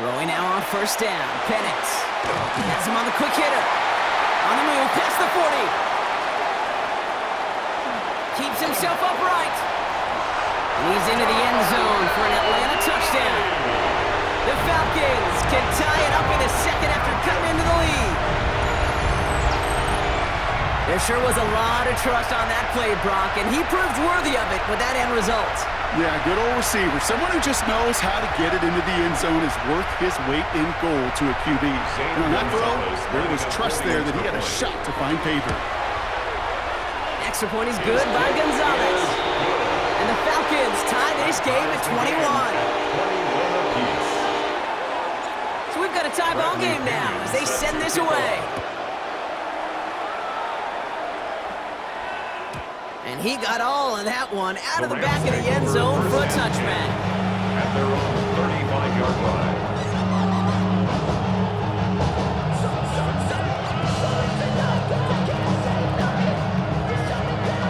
Throwing now on first down. Penix has him on the quick hitter. On the move, past the 40. Keeps himself upright. And he's into the end zone for an Atlanta touchdown. The Falcons can tie it up in a second after cutting into the lead. There sure was a lot of trust on that play, Brock, and he proved worthy of it with that end result. Yeah, good old receiver. Someone who just knows how to get it into the end zone is worth his weight in gold to a QB. And on that throw, there was trust there that he had a shot to find pay dirt. Extra point is good by Gonzalez. And the Falcons tie this game at 21. So we've got a tie ball game now as they send this away. And he got all of that one out of the back of the end zone for a touchback. At their own 35-yard line.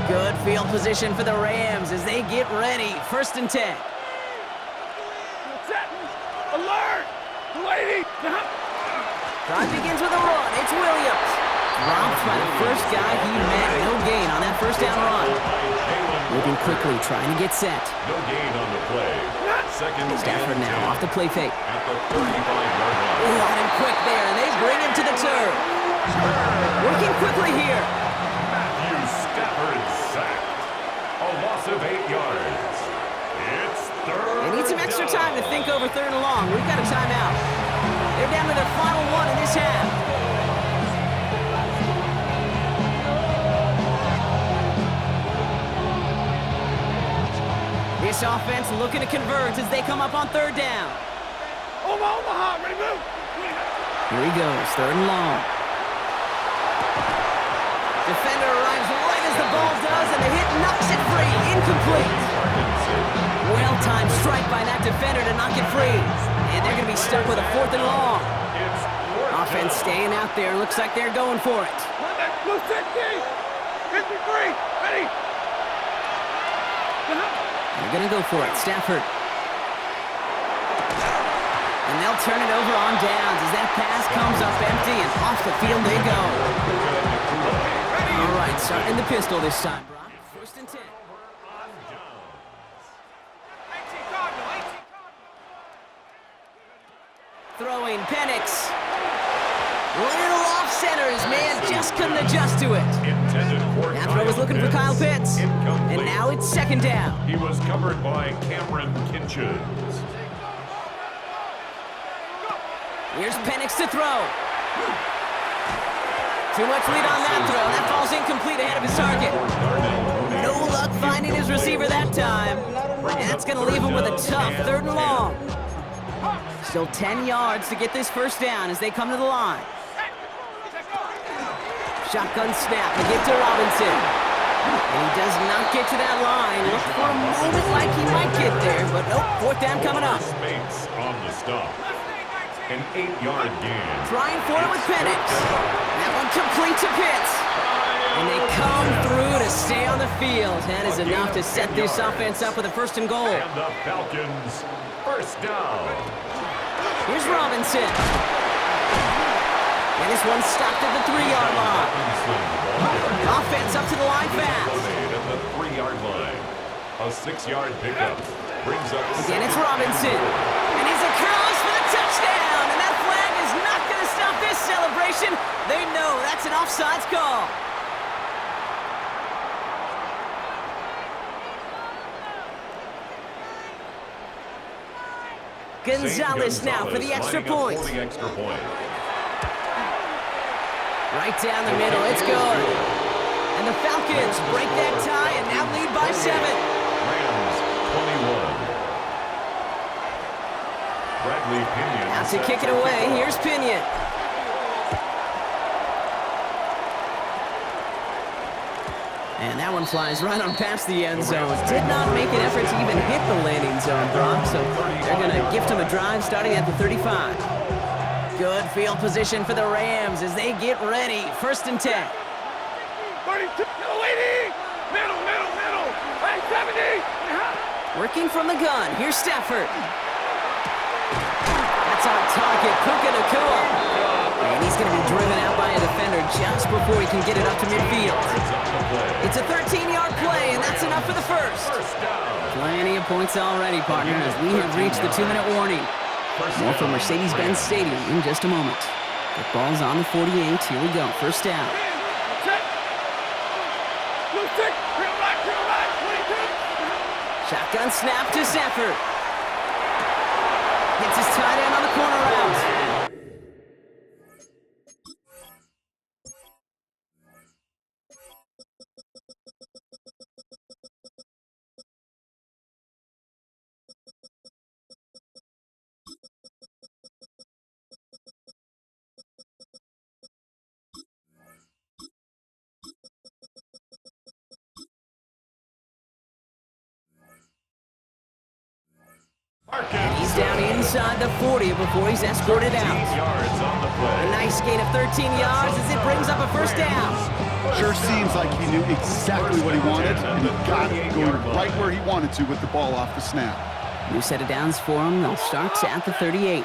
Good field position for the Rams as they get ready. 1st and 10. Alert! Lady! Drive begins with a run. It's Williams. Dropped by the first guy he met. No gain on that first down run. Moving quickly, trying to get set. No gain on the play. Stafford now off the play fake. At the 35-yard line. Got him quick there, and they bring him to the turf. Working quickly here. Matthew Stafford sacked. A loss of 8 yards. It's third. They need some extra time to think over 3rd and long. We've got a timeout. They're down to their final one in this half. This offense looking to convert as they come up on 3rd down. Omaha, ready, move. Here he goes, 3rd and long. Defender arrives right as the ball does, and the hit knocks it free. Incomplete. Well-timed strike by that defender to knock it free. And they're going to be stuck with a 4th and long. Offense staying out there. Looks like they're going for it. Blue 60. 53. Ready. They're going to go for it. Stafford. And they'll turn it over on downs as that pass comes up empty, and off the field they go. All right, starting the pistol this time, Brock. 1st and 10. Throwing Penix. Little off center. His man just couldn't adjust to it. That throw was looking for Kyle Pitts. And now it's 2nd down. He was covered by Cameron Kinchins. Here's Penix to throw. Too much lead on that throw. That falls incomplete ahead of his target. No luck finding his receiver that time. That's going to leave him with a tough 3rd and long. Still 10 yards to get this 1st down as they come to the line. Shotgun snap to get to Robinson. And he does not get to that line. Looked for a moment like he might get there, but nope, 4th down coming up. Space on the stop. An 8-yard gain. Trying for it with Penix. That one complete to Pitts. And they come through to stay on the field. That is enough to set this offense up with a 1st and goal. And the Falcons, 1st down. Here's Robinson. And this one stopped at the 3-yard line. Offense up to the line fast. At the 3-yard line. A 6-yard pickup brings up. Again, it's Robinson. And he's across for the touchdown. And that flag is not going to stop this celebration. They know that's an offsides call. Gonzalez now for the extra point. Right down the middle, it's good. And the Falcons break that tie and now lead by 7. Rams 21. Bradley Pinion. Out to kick it away, here's Pinion. And that one flies right on past the end zone. Did not make an effort to even hit the landing zone, Brock, so they're going to gift him a drive starting at the 35. Good field position for the Rams as they get ready. 1st and 10. 32, lady! Middle! Hey, 70! Working from the gun. Here's Stafford. That's That's on target. Puka Nacua. And he's going to be driven out by a defender just before he can get it up to midfield. It's a 13-yard play, and that's enough for the first. Plenty of points already, partner, as we have reached the 2-minute warning. More from Mercedes-Benz Stadium in just a moment. The ball's on the 48. Here we go. First down. Shotgun snap to Stafford. Gets his tight end on the corner route. He's down inside the 40 before he's escorted out. A nice gain of 13 yards as it brings up a first down. Sure seems like he knew exactly what he wanted, and he got it going right where he wanted to with the ball off the snap. New set of downs for him. They'll start at the 38.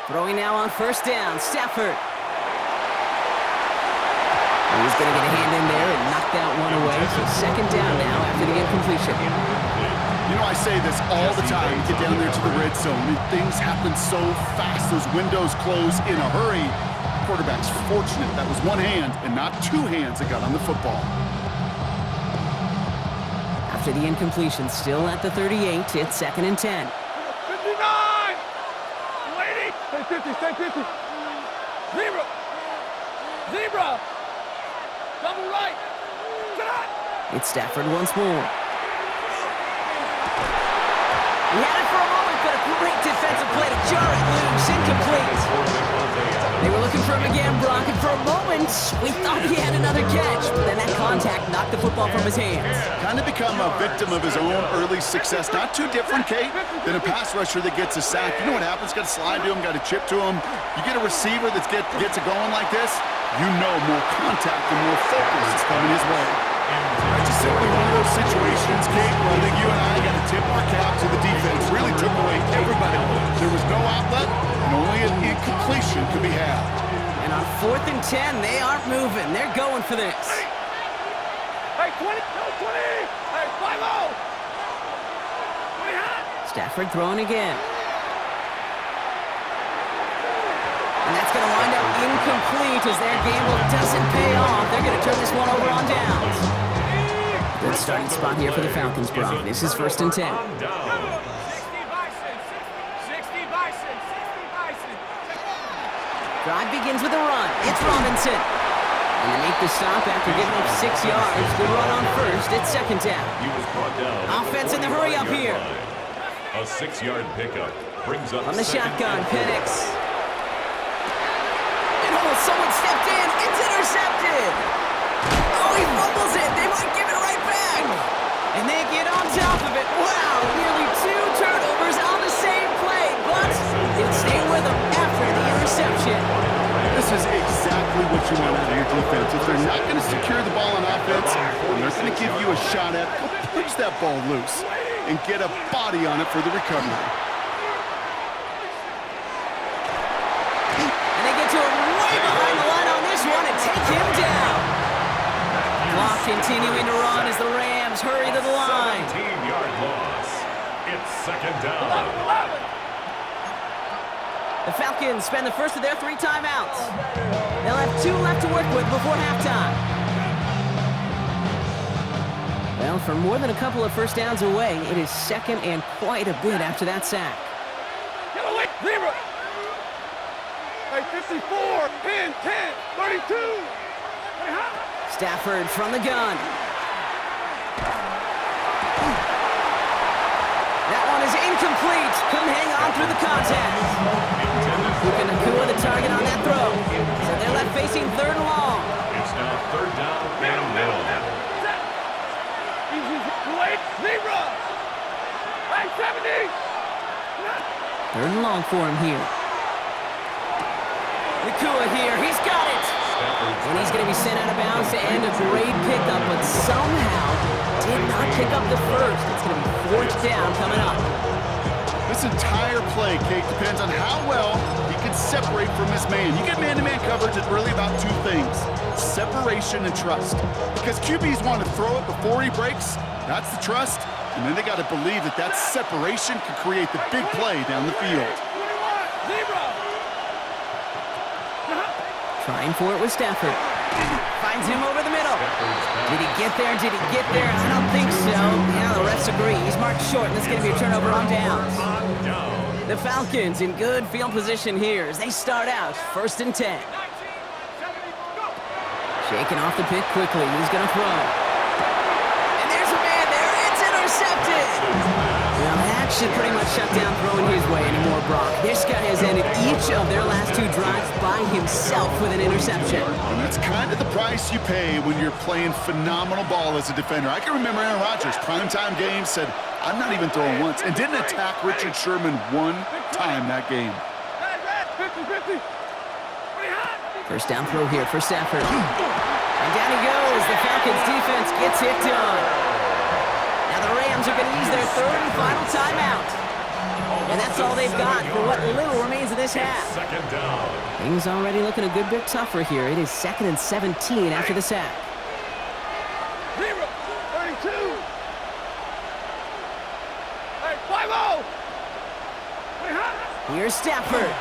Throwing now on first down, Stafford. He's going to get a hand in there and knock that one away. So second down now after the incompletion. You know, I say this all the time. You get down there to the red zone, and things happen so fast. Those windows close in a hurry. The quarterback's fortunate that was one hand and not two hands that got on the football. After the incompletion, still at the 38, it's second and 10. 59! Lady! Stay 50, stay 50. Zebra! Zebra! Double right! Shot! It's Stafford once more. He had it for a moment, but a great defensive play to jar it loose, incomplete. They were looking for him again, Brock, and for a moment, we thought he had another catch, but then that contact knocked the football from his hands. Kind of become a victim of his own early success. Not too different, Kate, than a pass rusher that gets a sack. You know what happens? Got to slide to him, got to chip to him. You get a receiver that gets it going like this, you know more contact and more focus is coming his way. That's just simply one of those situations, Kate, where I think you and I got to tip our cap to the defense. Really took away everybody. There was no outlet, and only an incompletion could be had. And on 4th and 10, they aren't moving. They're going for this. Hey, 20, no, 20! Hey, 5-0! 20 hot! Stafford throwing again. And that's going to wind up incomplete as their gamble doesn't pay off. They're going to turn this one over on downs. Good starting spot here for the Falcons, Brock. This is 1st and 10. 60 Bison, 60 Bison, 60 Bison. Drive begins with a run. It's Robinson. And they make the stop after giving up 6 yards. Good run on first. It's second down. Offense in the hurry up here. A 6-yard pickup brings up On the shotgun, Penix. And almost someone stepped in. It's intercepted. Oh, he fumbles it. They might give it right back. And they get on top of it. Wow, nearly 2 turnovers on the same play. But it stayed with them after the interception. This is exactly what you want out of your defense. If they're not going to secure the ball on offense, and they're going to give you a shot at, push that ball loose and get a body on it for the recovery. And they get to him way behind the line on this one and take him down. Clock continuing to run as the Rams hurry to the line. 17-yard loss. It's second down. The Falcons spend the first of their 3 timeouts. They'll have 2 left to work with before halftime. Well, for more than a couple of first downs away, it is second and quite a bit after that sack. Get away, Zebra! Hey, 54, 10, 10, 32. Hey, hot! Stafford from the gun. That one is incomplete. Couldn't hang on through the contact. Puka Nacua the target on that throw. So they're left facing 3rd and long. It's now 3rd down and middle. Easy, wait, Zebra! Hey, 70! 3rd and long for him here. Nacua here. He's got it. And he's going to be sent out of bounds to end a great pickup, but somehow did not pick up the first. It's going to be 4th down coming up. This This entire play, Kate, depends on how well he can separate from his man. You get man-to-man coverage, it's really about two things, separation and trust. Because QBs want to throw it before he breaks, that's the trust, and then they got to believe that that separation can create the big play down the field. Trying for it with Stafford. Finds him over the middle. Did he get there? Did he get there? I don't think so. Yeah, the refs agree. He's marked short, and this is going to be a turnover on downs. The Falcons in good field position here as they start out 1st and 10. Shaking off the pick quickly. He's going to throw. And there's a man there. It's intercepted. Well, that should pretty much shut down throwing his way anymore, Brock. This guy has ended each of their last 2 drives by himself with an interception. And that's kind of the price you pay when you're playing phenomenal ball as a defender. I can remember Aaron Rodgers, primetime game, said, I'm not even throwing once, and didn't attack Richard Sherman one time that game. 50-50. First down throw here for Stafford. And down he goes. The Falcons defense gets it done. Now the Rams are going to use their 3rd and final timeout. And that's all they've got for what little remains of this half. Second down. Things already looking a good bit tougher here. It is 2nd and 17 after the sack. 32. Hey, 5-0. Here's Stafford.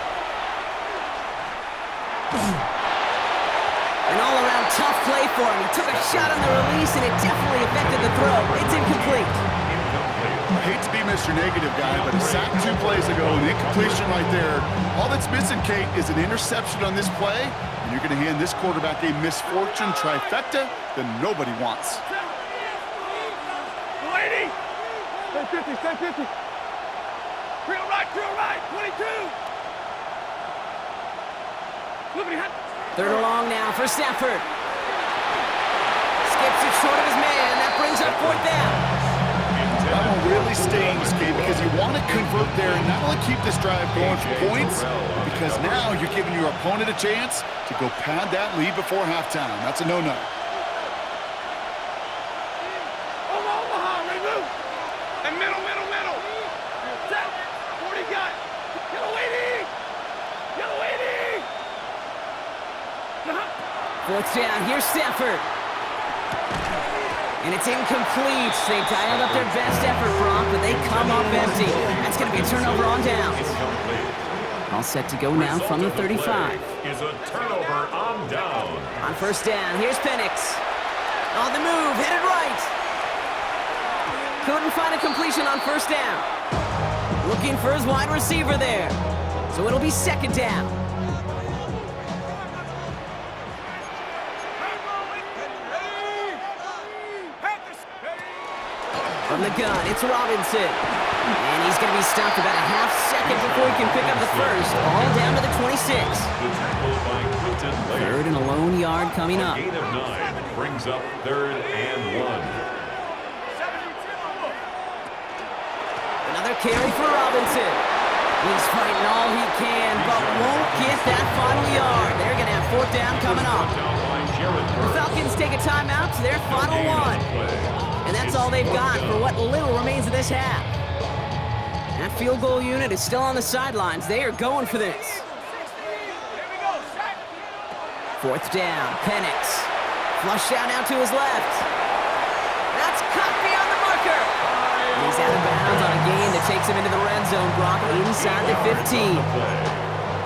An all-around tough play for him. He took a shot on the release, and it definitely affected the throw. It's incomplete. I hate to be Mr. Negative guy, but a sack 2 plays ago, an incompletion right there. All that's missing, Kate, is an interception on this play, and you're going to hand this quarterback a misfortune trifecta that nobody wants. 80. 10-50, 10-50. Drill right, 22. Look at him. 3rd and long now for Stafford. Skips it short of his man. That brings up 4th down. That one really stings, Kate, because you want to convert there and not only keep this drive going for points, because now you're giving your opponent a chance to go pad that lead before halftime. That's a no-no. Omaha, remove. And middle. Set. 40 got. Yellow 80. 4th down. Here's Stafford. And it's incomplete. They dialed up their best effort, Brock, but they come up empty. That's going to be a turnover on downs. All set to go now from the 35. Is a turnover on down. On 1st down, here's Penix. On the move, headed right. Couldn't find a completion on 1st down. Looking for his wide receiver there. So it'll be 2nd down. From the gun, it's Robinson. And he's going to be stopped about a half second before he can pick up the first. Ball down to the 26. The tackle by Quinton Lair. 3rd and a lone yard coming up. Gain of 9 brings up 3rd and 1. Another carry for Robinson. He's fighting all he can, but won't get that final yard. They're going to have 4th down coming up. The Falcons take a timeout to their final 1. And that's all they've got for what little remains of this half. That field goal unit is still on the sidelines. They are going for this. 4th down, Penix. Flushed out now to his left. That's caught beyond the marker. He's out of bounds on a gain that takes him into the red zone, Brock, inside the 15.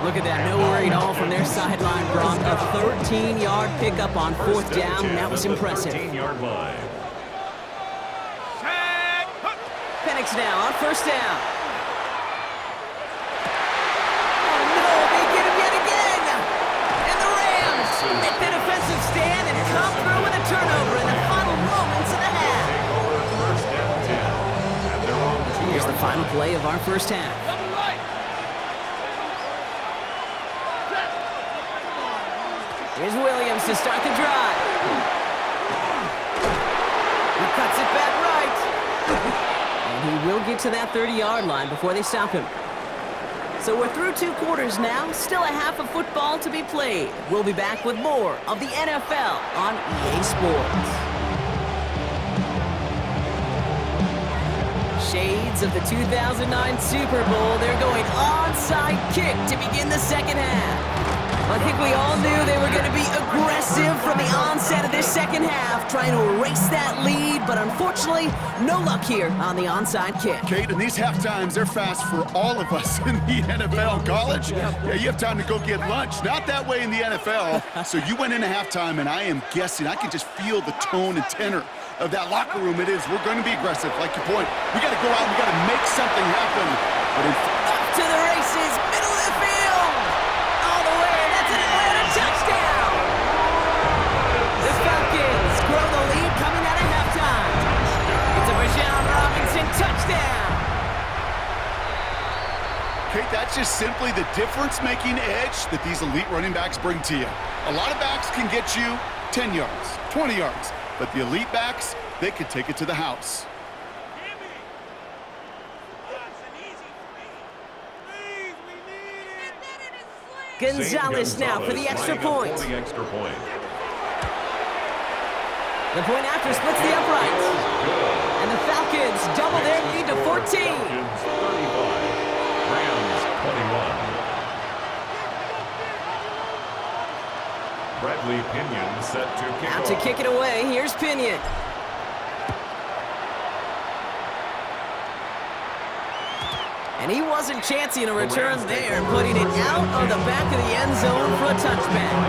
Look at that, no worry at all from their sideline, Brock. A 13-yard pickup on 4th down, and that was impressive. 15-yard line. Penix now on 1st down. Oh no, they get him yet again! And the Rams make the defensive stand and come through with a turnover in the final moments of the half. Here's the final play of our 1st half. Here's Williams to start the drive. He cuts it back right. And he will get to that 30-yard line before they stop him. So we're through 2 quarters now. Still a half of football to be played. We'll be back with more of the NFL on EA Sports. Shades of the 2009 Super Bowl. They're going onside kick to begin the second half. I think we all knew they were going to be aggressive from the onset of this second half, trying to erase that lead, but unfortunately, no luck here on the onside kick. Kate, and these half times, they're fast for all of us in the NFL. College, yeah, you have time to go get lunch. Not that way in the NFL. So you went into halftime, and I am guessing, I can just feel the tone and tenor of that locker room. It is, we're going to be aggressive, like your point. We got to go out, we got to make something happen. But up to the races, middle of the field. All the way, that's an Atlanta touchdown. The Falcons grow the lead coming out of halftime. It's a Bijan Robinson touchdown. Kate, that's just simply the difference-making edge that these elite running backs bring to you. A lot of backs can get you 10 yards, 20 yards, but the elite backs, they could take it to the house. Gonzalez now for the extra point. The point after splits the uprights. And the Falcons double their lead to 14. Falcons 35, Rams 21. Bradley Pinion set to kick Out off. to kick it away. Here's Pinion. And he wasn't chancing a return there, putting it out on the back of the end zone for a touchback.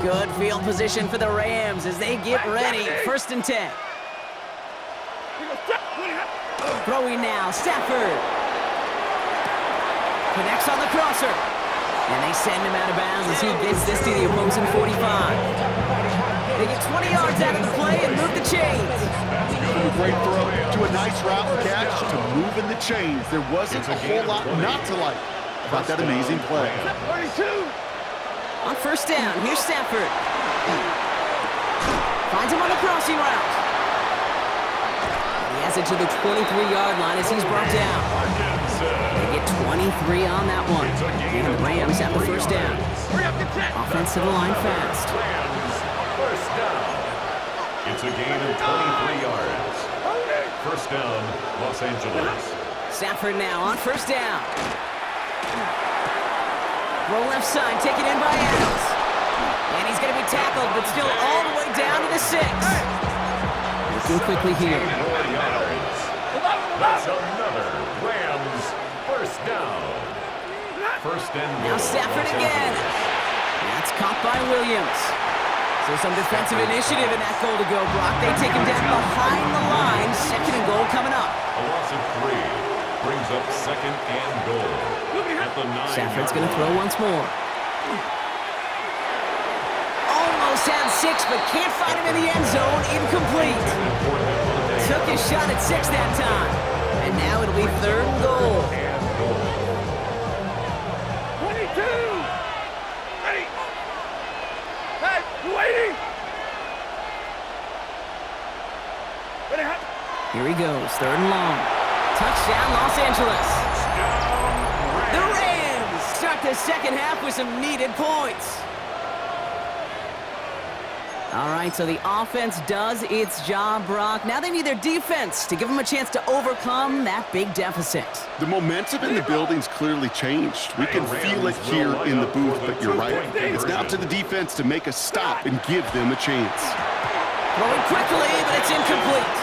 Good field position for the Rams as they get ready. 1st and 10. Throwing now, Stafford. Connects on the crosser. And they send him out of bounds as he gets this to the opposing 45. They get 20 yards out of the play and move the chains. From a great throw to a nice route catch to moving the chains. There wasn't a whole lot not to like about that amazing play. 32. On 1st down, here's Stafford. Finds him on the crossing route. He has it to the 23-yard line as he's brought down. They get 23 on that one. And the Rams have the 1st down. Offensive line fast. First down. It's a gain of 23 yards. 1st down, Los Angeles. Stafford now on 1st down. Throw left side, taken in by Adams. And he's going to be tackled, but still all the way down to the 6. Looking quickly here. 4 yards. That's another Rams 1st down. 1st and goal. Now Stafford again. That's caught by Williams. So some defensive initiative in that goal-to-go block. They take him down behind the line. 2nd and goal coming up. A loss of 3 brings up 2nd and goal. At the 9. Stafford's going to throw once more. Almost had 6, but can't find him in the end zone. Incomplete. Took his shot at 6 that time. And now it'll be 3rd and goal. 22. Ready. Hey, you waiting? Ready, hot. Here he goes, 3rd and long. Touchdown, Los Angeles. The Rams start the second half with some needed points. All right, so the offense does its job, Brock. Now they need their defense to give them a chance to overcome that big deficit. The momentum in the building's clearly changed. We can feel it here in the booth, but you're right. It's now to the defense to make a stop and give them a chance. Throwing quickly, but it's incomplete.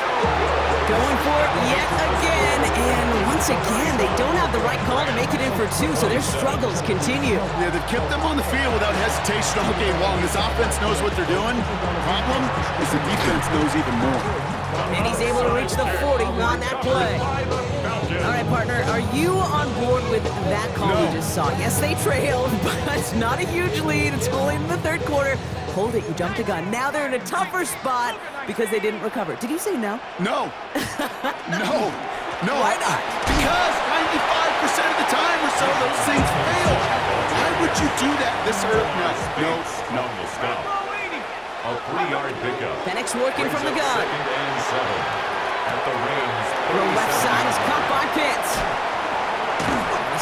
Going for it yet again, and once again, they don't have the right call to make it in for 2, so their struggles continue. Yeah, they've kept them on the field without hesitation all game long. This offense knows what they're doing. The problem is the defense knows even more. And he's able to reach the 40 on that play. All right, partner, are you on board with that call we just saw? Yes, they trailed, but it's not a huge lead. It's only in the 3rd quarter. Hold it, you jumped the gun. Now they're in a tougher spot because they didn't recover. Did you say no? No. No. No. Why not? Because 95% of the time or so those things fail. Why would you do that this early? No. A 3-yard pickup. Penix working from the gun. 2nd and 7. At the Rams. The left side is caught by Pitts.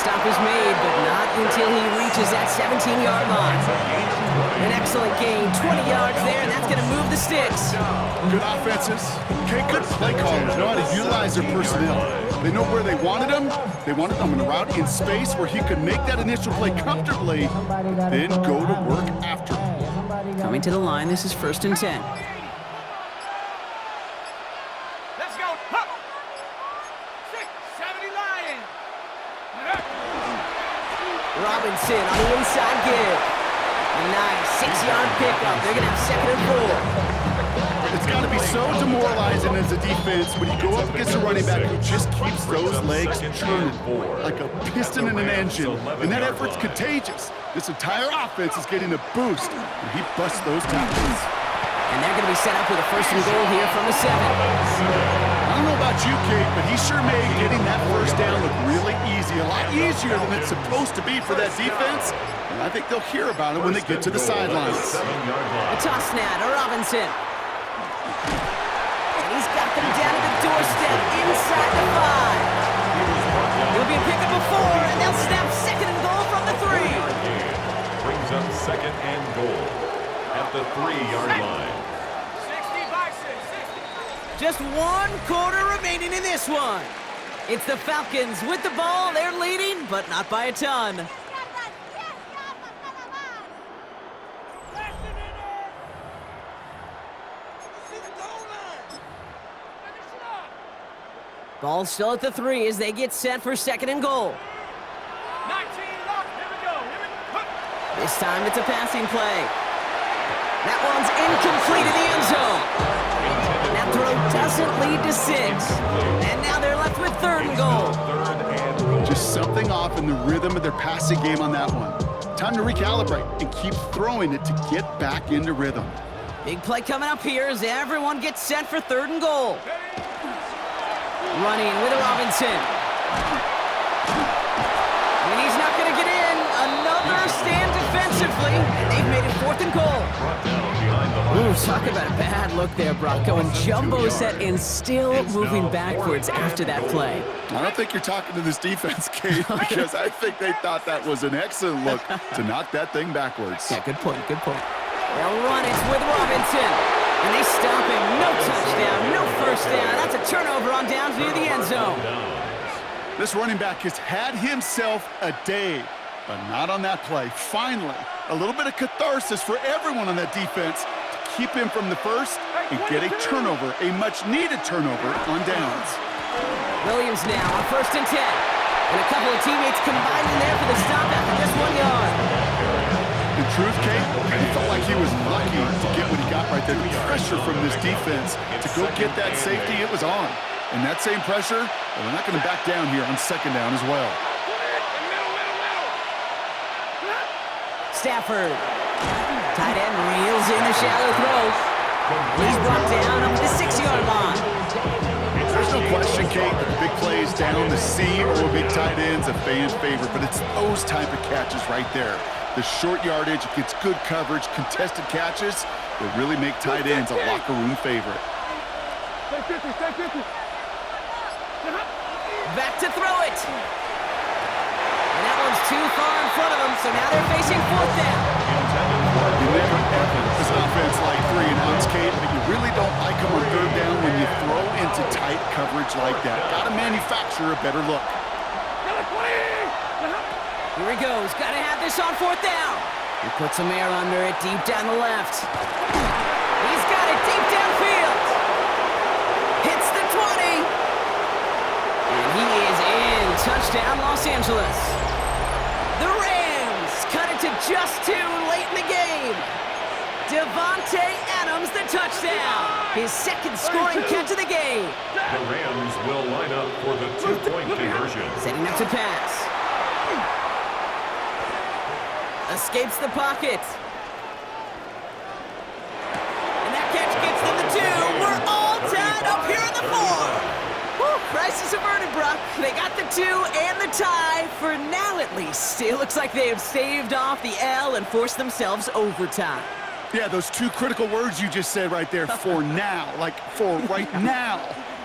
stop is made, but not until he reaches that 17-yard line. An excellent gain, 20 yards there, and that's going to move the sticks. Good offenses. Okay, good play callers know how to utilize their personnel. They know where they wanted him. They wanted him in a route in space where he could make that initial play comfortably, then go to work after. Coming to the line, this is 1st and 10. Let's go. Hup. 670 Lions. Robinson on the inside give. A nice 6-yard pickup. They're going to have 2nd and 4. It's got to be so demoralizing as a defense when you go up against a running back who just keeps those legs churning like a piston in an engine. And that effort's contagious. This entire offense is getting a boost when he busts those tackles. And they're going to be set up with a 1st and goal here from the 7. I don't know about you, Kate, but he sure made getting that 1st down look really easy. A lot easier than it's supposed to be for that defense. And I think they'll hear about it when they get to the sidelines. A toss now to Robinson. And he's got them down to the doorstep inside the 5. It'll be a pickup of 4, and they'll snap 2nd and goal from the 3. Brings up 2nd and goal at the 3-yard line. 60 by 6. 60. Just 1 quarter remaining in this one. It's the Falcons with the ball. They're leading, but not by a ton. Ball still at the 3 as they get set for 2nd and goal. 19 lock. Here we go. Hup. This time it's a passing play. That one's incomplete in the end zone. That throw doesn't lead to 6. And now they're left with 3rd and goal. Just something off in the rhythm of their passing game on that one. Time to recalibrate and keep throwing it to get back into rhythm. Big play coming up here as everyone gets set for 3rd and goal. Running with Robinson. And he's not going to get in. Another stand defensively. And they've made it 4th and goal. Ooh, talk about a bad look there, Brock. Going jumbo set and still moving backwards after that play. I don't think you're talking to this defense, Kate, because I think they thought that was an excellent look to knock that thing backwards. Yeah, good point, good point. They'll run it with Robinson. And they stop him. No touchdown, no 1st down. That's a turnover on downs near the end zone. This running back has had himself a day, but not on that play. Finally, a little bit of catharsis for everyone on that defense to keep him from the 1st and get a turnover, a much-needed turnover on downs. Williams now on 1st and 10. And a couple of teammates combining there for the stop after just 1 yard. In truth, Kate, he felt like he was lucky to get what he got right there. The pressure from this defense to go get that safety, it was on. And that same pressure, well, they're not going to back down here on 2nd down as well. Stafford. Tight end reels in the shallow throw. He's brought down up to the 6-yard line. There's no question, Kate, that the big plays down the seam or big tight ends a fan's favorite, but it's those type of catches right there. The short yardage, gets good coverage, contested catches that really make tight ends a locker room favorite. Stay 50, stay 50. Back to throw it. And that one's too far in front of them, so now they're facing 4th down. You never ever this offense like 3 and outs, Kate, but you really don't like them on 3rd down when you throw into tight coverage like that. Got to manufacture a better look. Here he goes. Got to have this on 4th down. He puts some air under it deep down the left. He's got it deep downfield. Hits the 20. And he is in. Touchdown, Los Angeles. The Rams cut it to just 2 late in the game. Devontae Adams, the touchdown. His 2nd scoring catch of the game. The Rams will line up for the 2-point conversion. Setting up to pass. Escapes the pocket. And that catch gets them the 2. We're all tied up here in the 4. Woo, crisis averted, Brock. They got the 2 and the tie for now at least. It looks like they have saved off the L and forced themselves overtime. Yeah, those 2 critical words you just said right there, for now, like for right now.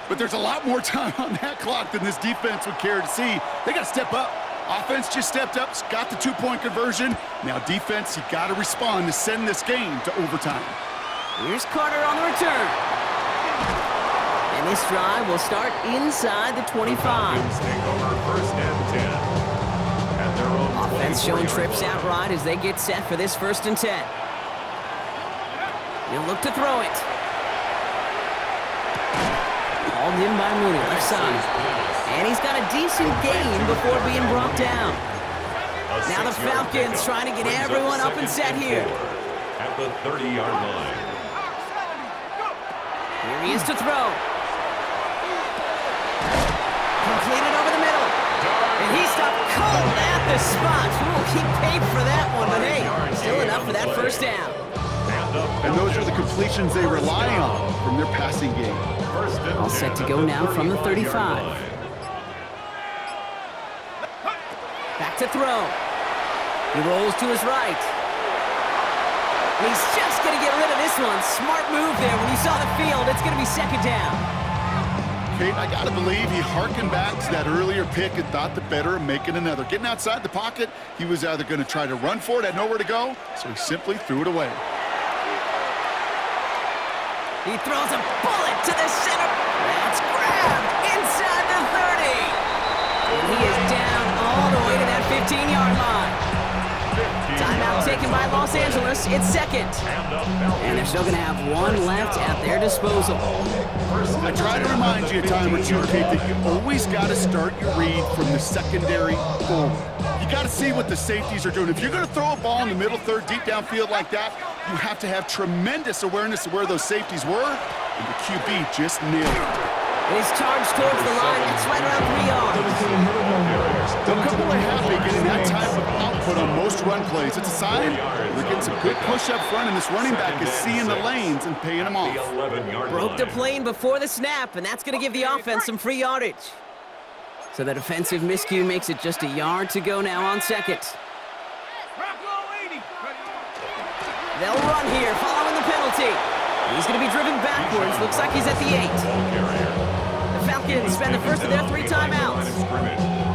But there's a lot more time on that clock than this defense would care to see. They got to step up. Offense just stepped up, got the two-point conversion. Now defense, you got to respond to send this game to overtime. Here's Carter on the return. And this drive will start inside the 25. Take over first and 10. At their own Offense showing 24-yard trips line. out right as they get set for this 1st and 10. He'll look to throw it. Hauled in by Mooney, left side. And he's got a decent gain before being brought down. Now the Falcons trying to get everyone up and set here. At the 30-yard line. Here he is to throw. Completed over the middle. And he stopped cold at the spot. We'll keep paid for that one, but hey, still enough for that 1st down. And those are the completions they rely on from their passing game. All set to go now from the 35. Back to throw. He rolls to his right. And he's just going to get rid of this one. Smart move there. When you saw the field, it's going to be 2nd down. Kate, I got to believe he harkened back to that earlier pick and thought the better of making another. Getting outside the pocket, he was either going to try to run for it, had nowhere to go, so he simply threw it away. He throws a bullet to the center. That's grabbed inside the 30. And he is down all the way to that 15-yard line. Timeout taken by Los Angeles. It's 2nd. And they're still going to have one left at their disposal. I try to remind you a time or two, Kate, that you always got to start your read from the secondary forward. You got to see what the safeties are doing. If you're going to throw a ball in the middle third, deep downfield like that, you have to have tremendous awareness of where those safeties were, and the QB just nailed it. He's charged towards the line. It's right around 3 yards. A couple are happy getting that type of output on most run plays. It's a sign they're getting some good push up front, and this running back is seeing the lanes and paying them off. Broke the plane before the snap, and that's going to give the offense some free yardage. So the defensive miscue makes it just a yard to go now on 2nd. They'll run here following the penalty. He's going to be driven backwards. Looks like he's at the 8. The Falcons spend the first of their 3 timeouts.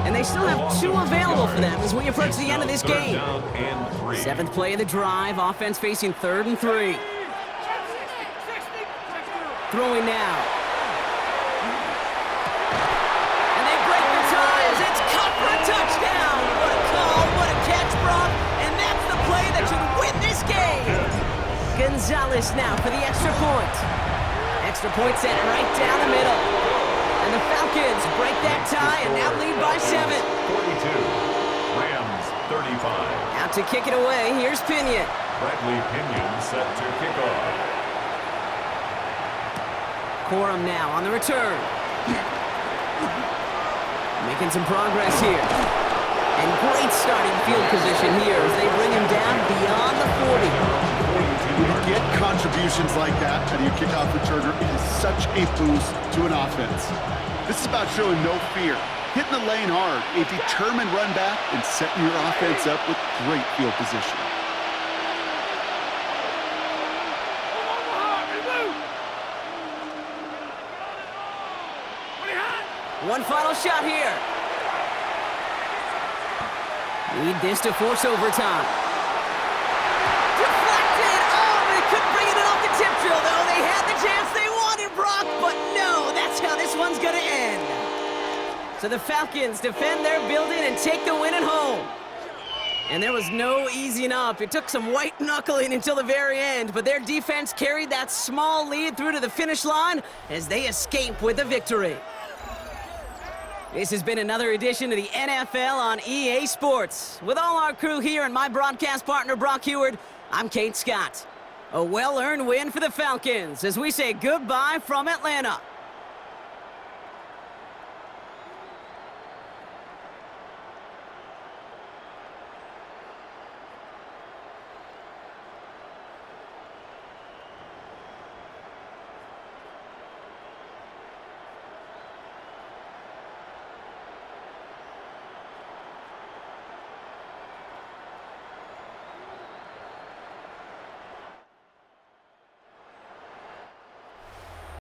And they still have 2 available for them as we approach the end of this game. 7th play of the drive. Offense facing 3rd and 3. Throwing now. And they break the ties. It's caught for a touchdown. What a call. What a catch, Brock. And that's the play that should win this game. Gonzalez now for the extra point. Extra point set right down the middle. And the Falcons break that tie and now lead by 7. 42. Rams 35. Out to kick it away, here's Pinion. Bradley Pinion set to kick off. Corum now on the return. Making some progress here. And great starting field position here as they bring him down beyond the 40. When you get contributions like that out of your kickoff returner, it is such a boost to an offense. This is about showing no fear, hitting the lane hard, a determined run back, and setting your offense up with great field position. One final shot here. Need this to force overtime. Deflected! Oh, they couldn't bring it off the tip drill, though. They had the chance they wanted, Brock, but no, that's how this one's gonna end. So the Falcons defend their building and take the win at home. And there was no easing up. It took some white knuckling until the very end, but their defense carried that small lead through to the finish line as they escape with the victory. This has been another edition of the NFL on EA Sports. With all our crew here and my broadcast partner, Brock Heward, I'm Kate Scott. A well-earned win for the Falcons as we say goodbye from Atlanta.